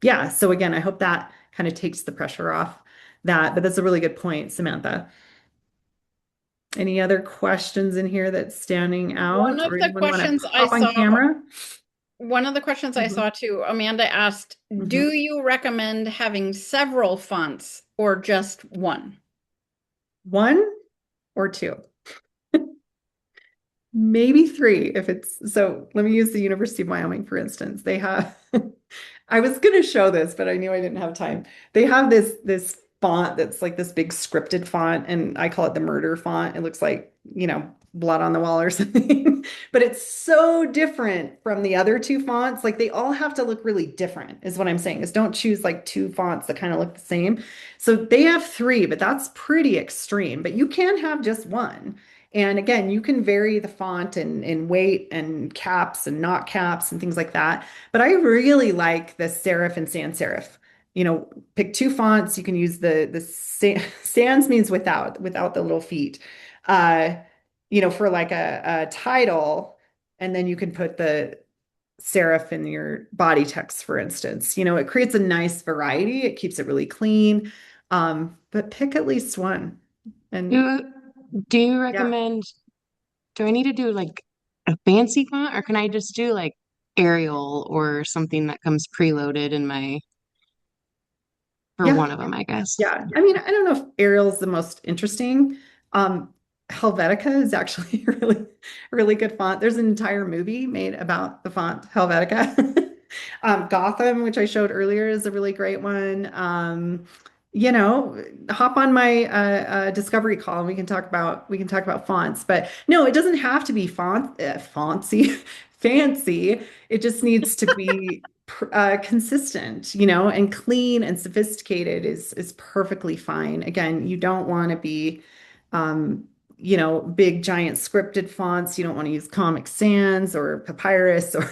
yeah, so again, I hope that kind of takes the pressure off that. But that's a really good point, Samantha. Any other questions in here that's standing
One
out,
of
or
the
anyone want to
questions I
pop on
saw,
camera?
one of the questions I
Mhm.
saw too, Amanda asked,
Mhm.
do you recommend having several fonts or just one?
One or two? Maybe three if it's so. Let me use the University of Wyoming, for instance. They have, I was going to show this, but I knew I didn't have time. They have this font that's like this big scripted font, and I call it the murder font. It looks like, you know, blood on the wall or something. But it's so different from the other two fonts. Like they all have to look really different, is what I'm saying. Is don't choose like two fonts that kind of look the same. So they have three, but that's pretty extreme. But you can have just one. And again, you can vary the font and weight and caps and not caps and things like that. But I really like the serif and sans serif. You know, pick two fonts. You can use the sans means without the little feet. Uh, you know, for like a title, and then you can put the serif in your body text, for instance. You know, it creates a nice variety. It keeps it really clean. But pick at least one. And
Do do you
yeah.
recommend, do I need to do like a fancy font, or can I just do like Arial or something that comes preloaded in my for
Yeah.
one of them, I guess.
Yeah. I mean, I don't know if Arial's the most interesting. Um, Helvetica is actually a really good font. There's an entire movie made about the font Helvetica. Gotham, which I showed earlier, is a really great one. Hop on my discovery call and we can talk about fonts. But no, it doesn't have to be fancy, fancy. It just needs to be consistent, and clean and sophisticated is perfectly fine. Again, you don't want to be, um, big giant scripted fonts. You don't want to use Comic Sans or Papyrus or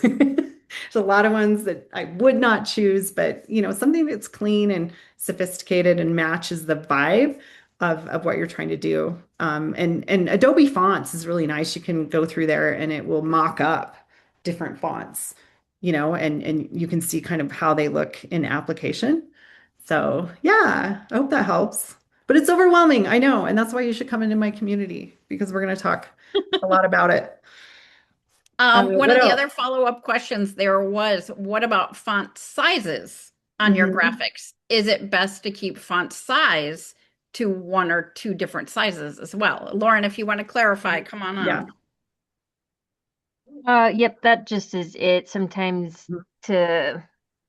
there's a lot of ones that I would not choose, but something that's clean and sophisticated and matches the vibe of what you're trying to do. And Adobe Fonts is really nice. You can go through there and it will mock up different fonts, and you can see kind of how they look in application. So yeah, I hope that helps. But it's overwhelming, I know, and that's why you should come into my community because we're going to talk a lot about it.
One
What
of the
else?
other follow-up questions there was, what about font sizes on your
Mhm.
graphics? Is it best to keep font size to one or two different sizes as well? Lauren, if you want to clarify, come on
Yeah.
on.
Yep, that just is it. Sometimes to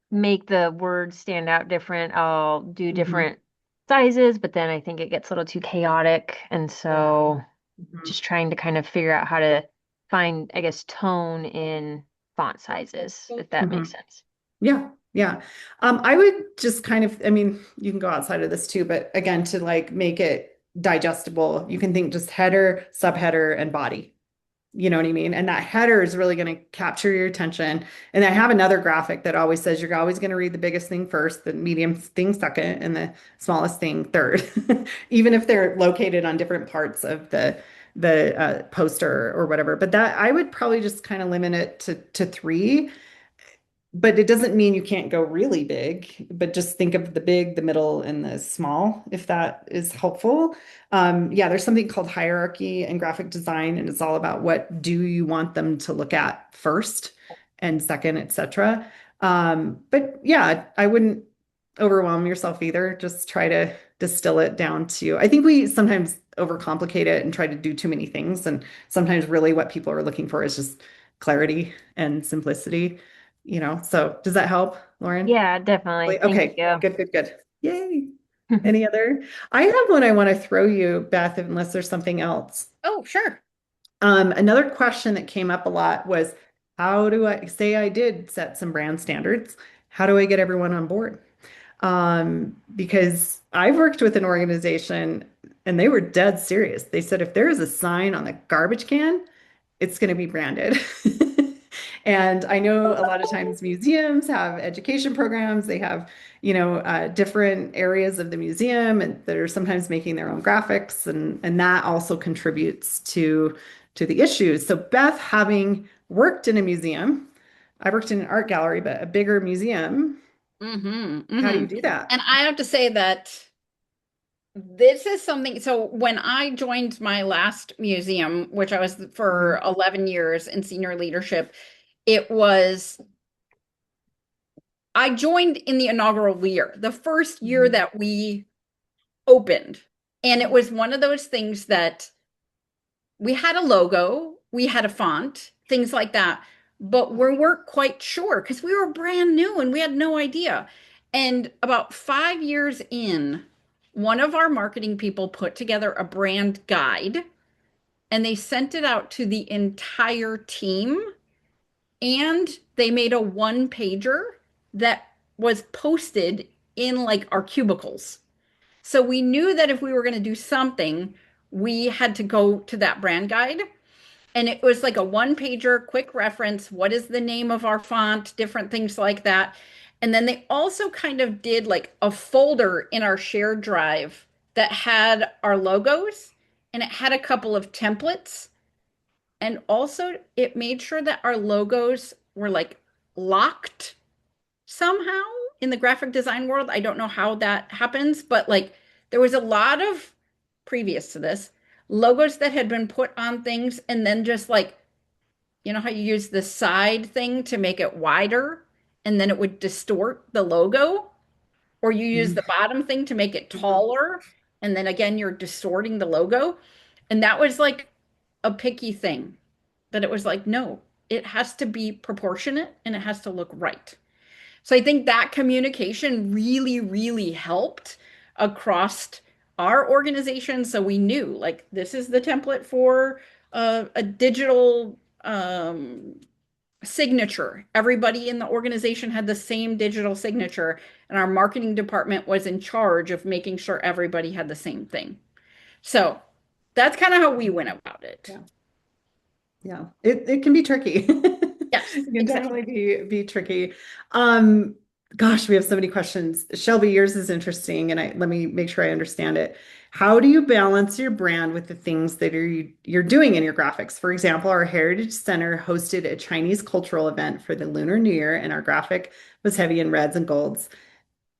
make the words stand out different, I'll do
Mhm.
different sizes, but then I think it gets a little too chaotic. And so
Mhm.
just trying to kind of figure out how to find, I guess, tone in font sizes, if that makes
Mhm.
sense.
Yeah, yeah. I would just kind of, I mean, you can go outside of this too, but again, to like make it digestible, you can think just header, subheader, and body. You know what I mean? And that header is really going to capture your attention. And I have another graphic that always says you're always going to read the biggest thing first, the medium thing second, and the smallest thing third, even if they're located on different parts of the poster or whatever. But that I would probably just kind of limit it to three, but it doesn't mean you can't go really big, but just think of the big, the middle, and the small, if that is helpful. Yeah, there's something called hierarchy in graphic design, and it's all about what do you want them to look at first and second, etc. But yeah, I wouldn't overwhelm yourself either. Just try to distill it down to, I think we sometimes overcomplicate it and try to do too many things. And sometimes really what people are looking for is just clarity and simplicity. So does that help, Lauren?
Yeah, definitely. Thank
Okay,
you.
good, good, good. Yay. Any other? I have one I want to throw you, Beth, unless there's something else.
Oh, sure.
Another question that came up a lot was, how do I say I did set some brand standards? How do I get everyone on board? Because I've worked with an organization and they were dead serious. They said if there is a sign on the garbage can, it's going to be branded. And I know a lot of times museums have education programs. They have, different areas of the museum and that are sometimes making their own graphics, and that also contributes to the issues. So Beth, having worked in a museum, I worked in an art gallery, but a bigger museum,
Mm-hmm,
how do you
mm-hmm.
do that?
And I have to say that this is something, so when I joined my last museum, which I was
Mhm.
for 11 years in senior leadership, it was, I joined in the inaugural year, the first year
Mhm.
that we opened. And it was one of those things that we had a logo, we had a font, things like that, but we weren't quite sure because we were brand new and we had no idea. And about 5 years in, one of our marketing people put together a brand guide and they sent it out to the entire team. And they made a one pager that was posted in like our cubicles. So we knew that if we were going to do something, we had to go to that brand guide. And it was like a one pager, quick reference. What is the name of our font? Different things like that. And then they also kind of did like a folder in our shared drive that had our logos and it had a couple of templates. And also, it made sure that our logos were like locked somehow in the graphic design world. I don't know how that happens, but like there was a lot of previous to this logos that had been put on things and then just like you know how you use the side thing to make it wider and then it would distort the logo? Or you use the bottom thing to make it
Mhm.
taller, and then again, you're distorting the logo. And that was like a picky thing that it was like, no, it has to be proportionate and it has to look right. So I think that communication really, really helped across our organization. So we knew like this is the template for a digital signature. Everybody in the organization had the same digital signature, and our marketing department was in charge of making sure everybody had the same thing. So that's kind of how we went about it.
Yeah. Yeah, it can be tricky.
Yes,
It can
exactly.
definitely be tricky. Um, Gosh, we have so many questions. Shelby, yours is interesting, and let me make sure I understand it. How do you balance your brand with the things that you're doing in your graphics? For example, our Heritage Center hosted a Chinese cultural event for the Lunar New Year, and our graphic was heavy in reds and golds,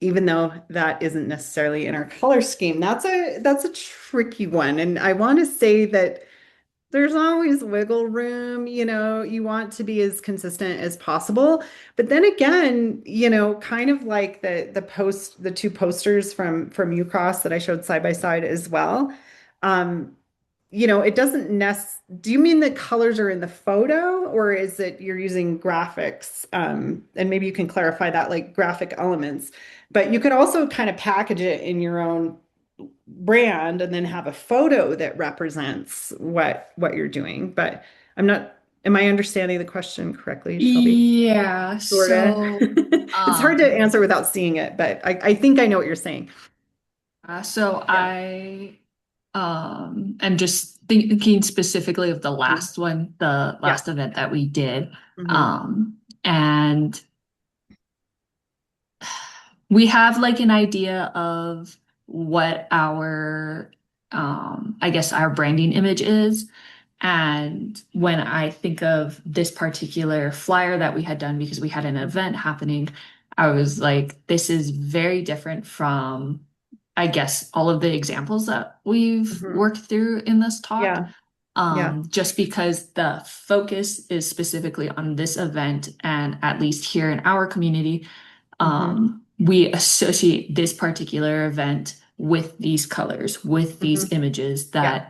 even though that isn't necessarily in our color scheme. That's a tricky one, and I want to say that there's always wiggle room, you want to be as consistent as possible. But then again, kind of like the two posters from Ucross that I showed side by side as well. Um, it doesn't do you mean the colors are in the photo, or is it you're using graphics? And maybe you can clarify that, like graphic elements. But you could also kind of package it in your own brand and then have a photo that represents what you're doing. But I'm not, am I understanding the question correctly, Shelby?
Yeah,
Sort of.
so
It's hard to answer without seeing it, but I think I know what you're saying.
so
Yeah.
I am just thinking specifically of the
Mhm.
last one, the
Yeah.
last event that we did.
Mhm.
And we have like an idea of what our I guess our branding image is. And when I think of this particular flyer that we had done because we had an event happening, I was like, this is very different from, I guess, all of the examples that we've
Mhm.
worked through in this talk.
Yeah. Yeah.
Just because the focus is specifically on this event, and at least here in our community,
Mhm.
we associate this particular event with these colors, with these
Mhm.
images
Yeah.
that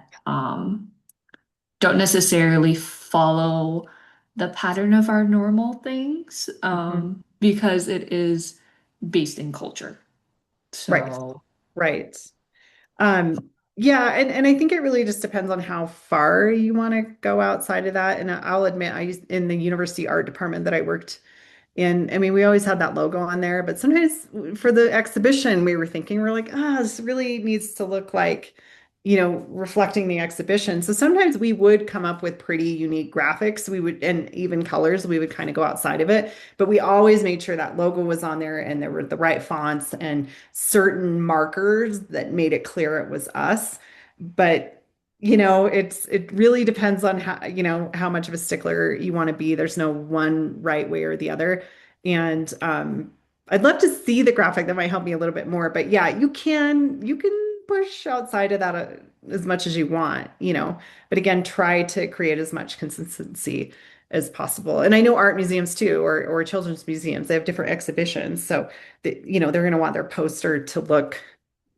don't necessarily follow the pattern of our normal things,
Mhm.
because it is based in culture.
Right.
So,
Right. Yeah, and I think it really just depends on how far you want to go outside of that. And I'll admit, I used in the university art department that I worked in, I mean, we always had that logo on there, but sometimes for the exhibition, we were thinking, we're like, this really needs to look like, reflecting the exhibition. So sometimes we would come up with pretty unique graphics. We would, and even colors, we would kind of go outside of it. But we always made sure that logo was on there and there were the right fonts and certain markers that made it clear it was us. But it really depends on how much of a stickler you want to be. There's no one right way or the other. And I'd love to see the graphic that might help me a little bit more. But yeah, you can push outside of that as much as you want, But again, try to create as much consistency as possible. And I know art museums too, or children's museums, they have different exhibitions. So they're going to want their poster to look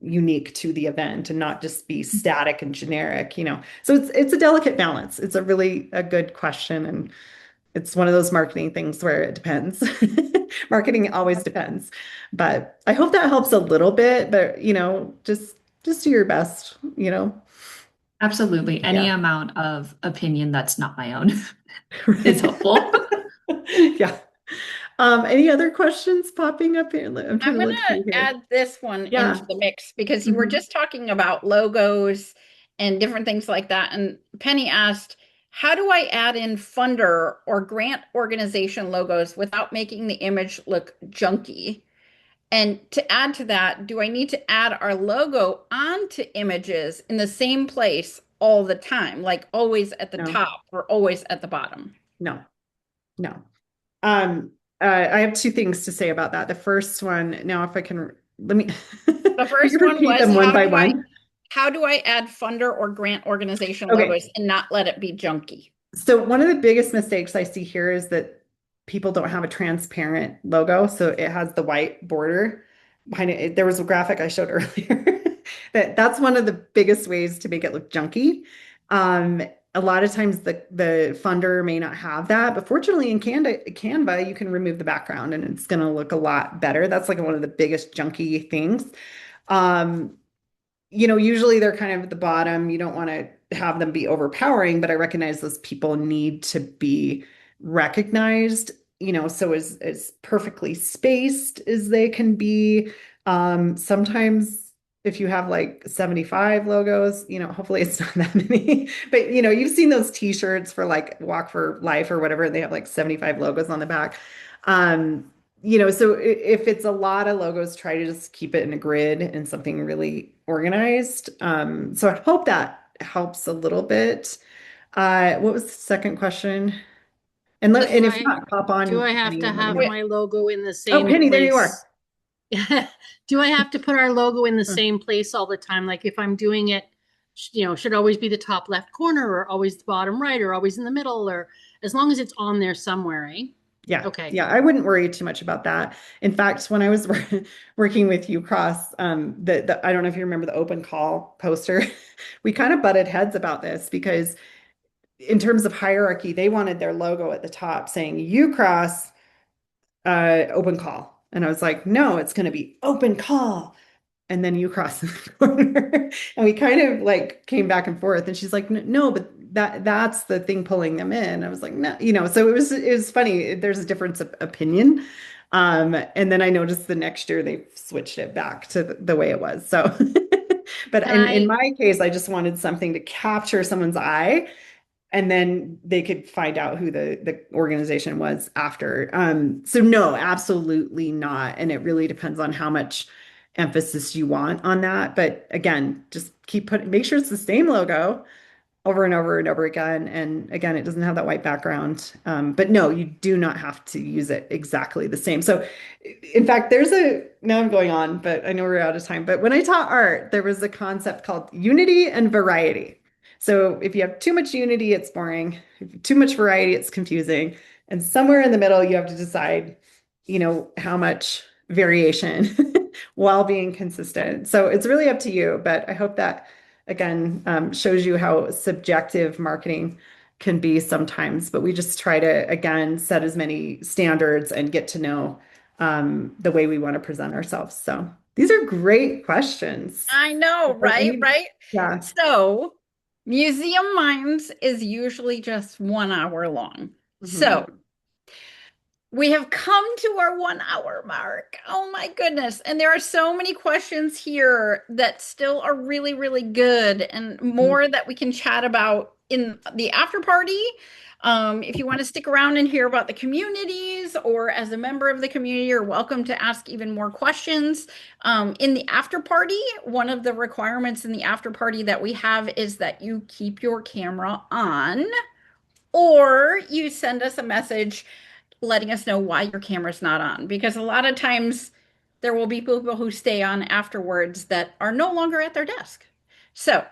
unique to the event and not just be static and generic. So it's a delicate balance. It's a good question, and it's one of those marketing things where it depends. Marketing always depends. But I hope that helps a little bit, but just do your best.
absolutely, any
Yeah.
amount of opinion that's not my own is
Right.
helpful.
Yeah. Any other questions popping up here? I'm trying
I'm
to
going
look through
to
here.
add this one
Yeah.
into the mix because you were
Mhm.
just talking about logos and different things like that. And Penny asked, how do I add in funder or grant organization logos without making the image look junky? And to add to that, do I need to add our logo onto images in the same place all the time, like always at the
No,
top or always at the bottom?
no, no. Um, I have two things to say about that. The first one, now if I can, let me,
The
if you
first
could
one
repeat
was
them one by one.
how do I add funder or grant organization
Okay.
logos and not let it be junky?
So one of the biggest mistakes I see here is that people don't have a transparent logo. So it has the white border behind it. There was a graphic I showed earlier that's one of the biggest ways to make it look junky. Um, a lot of times the funder may not have that, but fortunately in Canva, you can remove the background and it's going to look a lot better. That's like one of the biggest junky things. Um, usually they're kind of at the bottom. You don't want to have them be overpowering, but I recognize those people need to be recognized, so as perfectly spaced as they can be. Sometimes if you have like 75 logos, hopefully it's not that many, but you've seen those t-shirts for like Walk for Life or whatever, they have like 75 logos on the back. Um, so if it's a lot of logos, try to just keep it in a grid and something really organized. So I hope that helps a little bit. What was the second question? And if not, pop
Do
on,
I have
Penny,
to
and let me
have
know.
my logo in the
Oh,
same
Penny, there you
place?
are.
Do I have to put our logo in the same place all the time? Like if I'm doing it, should always be the top left corner or always the bottom right or always in the middle, or as long as it's on there somewhere, eh?
Yeah.
Okay.
Yeah. I wouldn't worry too much about that. In fact, when I was working with Ucross, I don't know if you remember the open call poster, we kind of butted heads about this because in terms of hierarchy, they wanted their logo at the top saying Ucross open call. And I was like, no, it's going to be open call. And then you cross in the corner. And we kind of like came back and forth. And she's like, no, but that's the thing pulling them in. I was like, no, so it was funny. There's a difference of opinion. And then I noticed the next year they switched it back to the way it was. So, but in my case, I just wanted something to capture someone's eye and then they could find out who the organization was after. So no, absolutely not. And it really depends on how much emphasis you want on that. But again, just make sure it's the same logo over and over and over again. And again, it doesn't have that white background. But no, you do not have to use it exactly the same. So in fact, now I'm going on, but I know we're out of time. But when I taught art, there was a concept called unity and variety. So if you have too much unity, it's boring. If you have too much variety, it's confusing. And somewhere in the middle, you have to decide, how much variation while being consistent. So it's really up to you. But I hope that, again, shows you how subjective marketing can be sometimes. But we just try to, again, set as many standards and get to know the way we want to present ourselves. So these are great questions.
I know, right? Right.
Yeah.
So Museum Minds is usually just 1 hour long. So we have come to our 1 hour mark. Oh my goodness. And there are so many questions here that still are really, really good and more that we can chat about in the after party. If you want to stick around and hear about the communities or as a member of the community, you're welcome to ask even more questions. In the after party, one of the requirements in the after party that we have is that you keep your camera on or you send us a message letting us know why your camera's not on, because a lot of times there will be people who stay on afterwards that are no longer at their desk. So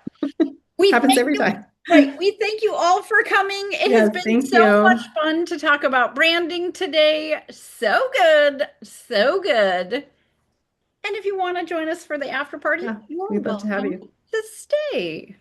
we
happens
thank
every
you.
time.
Right. We thank you all for coming. It has
Yes,
been
thank
so
you.
much fun to talk about branding today. So good. So good. And if you want to join us for the after party,
Yeah,
you're
we'd love to have
welcome
you.
to stay.